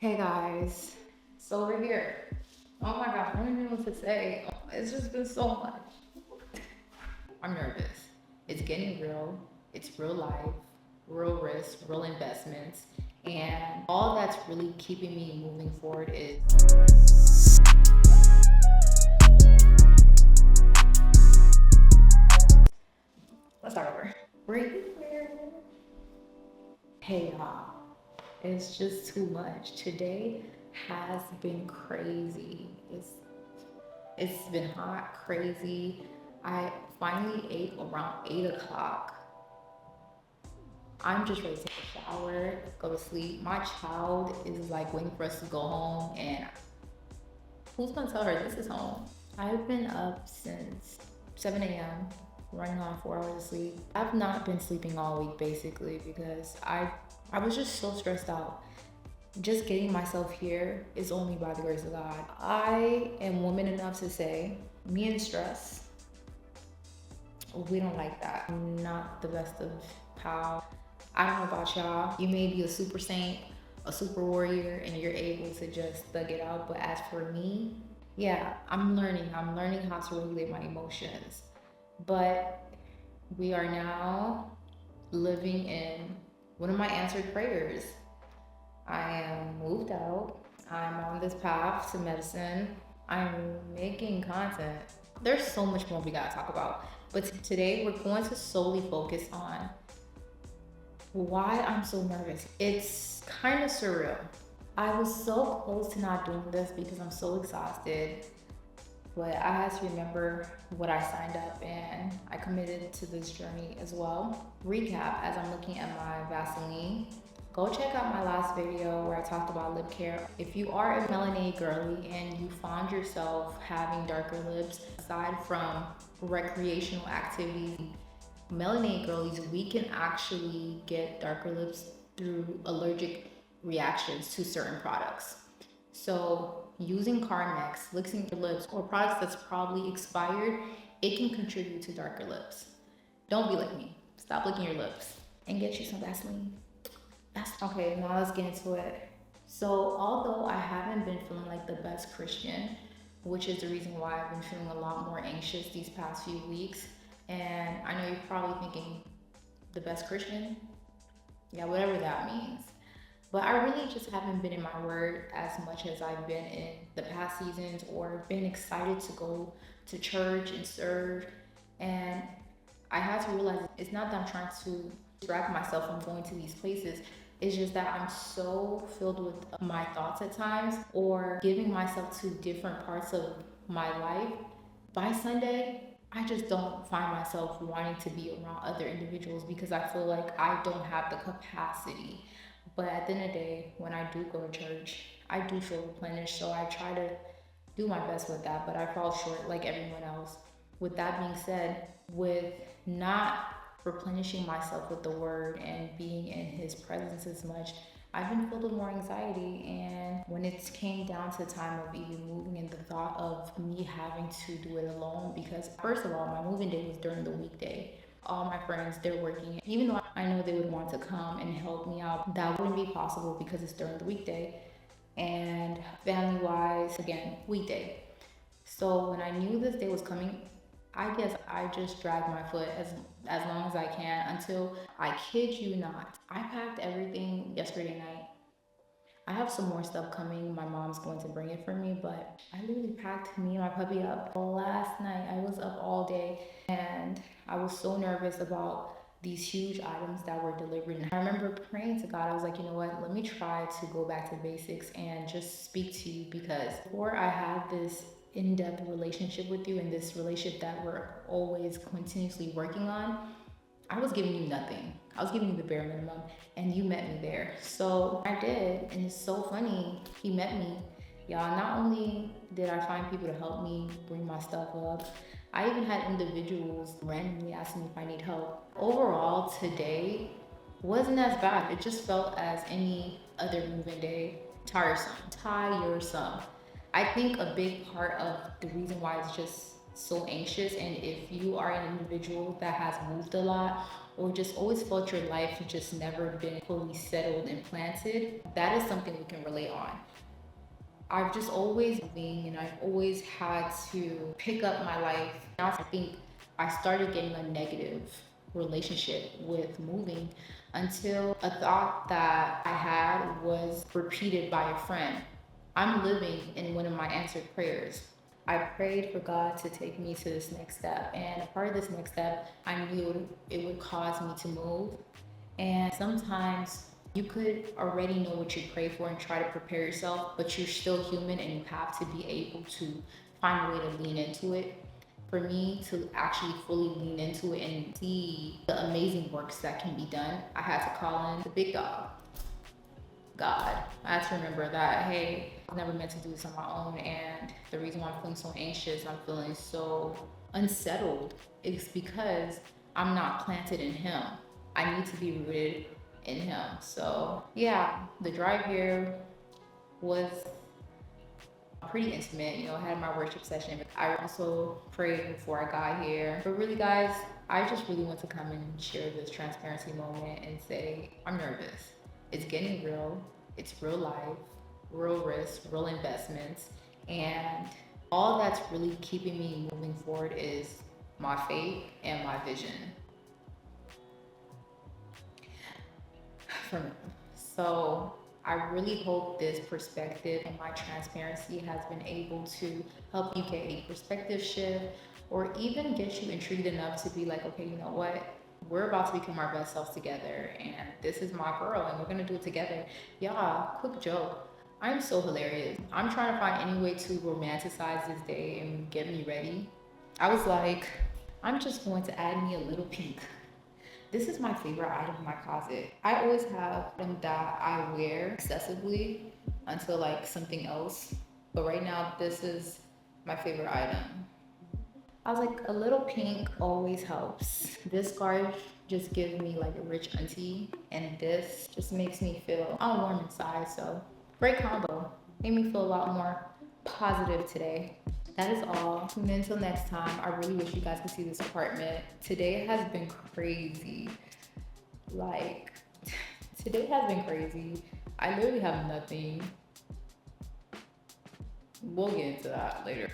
Hey guys, so we're here. Oh my gosh, I don't even know what to say. It's just been so much. I'm nervous. It's getting real. It's real life, real risk, real investments. And all that's really keeping me moving forward is let's start over. Breathe. Hey y'all, it's just too much. Today has been crazy. It's been hot, crazy. I finally ate around 8 o'clock. I'm just ready to take a shower, go to sleep. My child is like waiting for us to go home, and who's gonna tell her this is home? I've been up since 7 a.m., running on 4 hours of sleep. I've not been sleeping all week basically because I was just so stressed out. Just getting myself here is only by the grace of God. I am woman enough to say, me and stress, we don't like that. I'm not the best of pal. I don't know about y'all. You may be a super saint, a super warrior, and you're able to just thug it out. But as for me, yeah, I'm learning. I'm learning how to regulate my emotions. But we are now living in one of my answered prayers. I am moved out. I'm on this path to medicine. I'm making content. There's so much more we gotta talk about. But today we're going to solely focus on why I'm so nervous. It's kind of surreal. I was so close to not doing this because I'm so exhausted. But I had to remember what I signed up and I committed to this journey as well. Recap as I'm looking at my Vaseline. Go check out my last video where I talked about lip care. If you are a melanated girly and you found yourself having darker lips, aside from recreational activities, melanated girlies, we can actually get darker lips through allergic reactions to certain products. So using Carmex, licking your lips, or products that's probably expired, it can contribute to darker lips. Don't be like me. Stop licking your lips and get you some Vaseline. Okay, now let's get into it. So although I haven't been feeling like the best Christian, which is the reason why I've been feeling a lot more anxious these past few weeks, and I know you're probably thinking, the best Christian? Yeah, whatever that means. But I really just haven't been in my word as much as I've been in the past seasons or been excited to go to church and serve. And I had to realize it's not that I'm trying to distract myself from going to these places. It's just that I'm so filled with my thoughts at times or giving myself to different parts of my life. By Sunday, I just don't find myself wanting to be around other individuals because I feel like I don't have the capacity. But at the end of the day, when I do go to church, I do feel replenished. So I try to do my best with that, but I fall short like everyone else. With that being said, with not replenishing myself with the word and being in his presence as much, I've been filled with more anxiety. And when it came down to time of even moving and the thought of me having to do it alone, because first of all, my moving day was during the weekday. All my friends, they're working. Even though I know they would want to come and help me out, that wouldn't be possible because it's during the weekday. And family wise, again, weekday. So when I knew this day was coming, I guess I just dragged my foot as long as I can until, I kid you not, I packed everything yesterday night. I have some more stuff coming. My mom's going to bring it for me, but I literally packed me and my puppy up last night. I was up all day and I was so nervous about these huge items that were delivered. And I remember praying to God. I was like, you know what? Let me try to go back to basics and just speak to you, because before I had this in-depth relationship with you and this relationship that we're always continuously working on, I was giving you nothing. I was giving you the bare minimum, and you met me there. So I did, and it's so funny. He met me. Y'all, not only did I find people to help me bring my stuff up, I even had individuals randomly asking me if I need help. Overall, today wasn't as bad. It just felt as any other moving day. Tiresome. I think a big part of the reason why it's just so anxious, and if you are an individual that has moved a lot or just always felt your life just never been fully settled and planted, that is something we can relate on. I've just always been, and I've always had to pick up my life. Now I think I started getting a negative relationship with moving until a thought that I had was repeated by a friend. I'm living in one of my answered prayers. I prayed for God to take me to this next step, and a part of this next step, I knew it would cause me to move. And sometimes you could already know what you pray for and try to prepare yourself, but you're still human and you have to be able to find a way to lean into it. For me to actually fully lean into it and see the amazing works that can be done, I had to call in the big dog, God. I had to remember that, hey, I was never meant to do this on my own. And the reason why I'm feeling so anxious, I'm feeling so unsettled, is because I'm not planted in Him. I need to be rooted in Him. So yeah, the drive here was pretty intimate. You know, I had my worship session. I also prayed before I got here. But really, guys, I just really want to come and share this transparency moment and say, I'm nervous. It's getting real. It's real life, real risk, real investments. And all that's really keeping me moving forward is my faith and my vision. So I really hope this perspective and my transparency has been able to help you get a perspective shift, or even get you intrigued enough to be like, okay, you know what? We're about to become our best selves together, and this is my girl, and we're gonna do it together. Y'all, quick joke. I'm so hilarious. I'm trying to find any way to romanticize this day and get me ready. I was like, I'm just going to add me a little pink. This is my favorite item in my closet. I always have them that I wear excessively until like something else. But right now, this is my favorite item. I was like, a little pink always helps. This scarf just gives me like a rich auntie, and this just makes me feel all warm inside. So great combo. Made me feel a lot more positive today. That is all. Tune in until next time. I really wish you guys could see this apartment. Today has been crazy. Like, today has been crazy. I literally have nothing. We'll get into that later.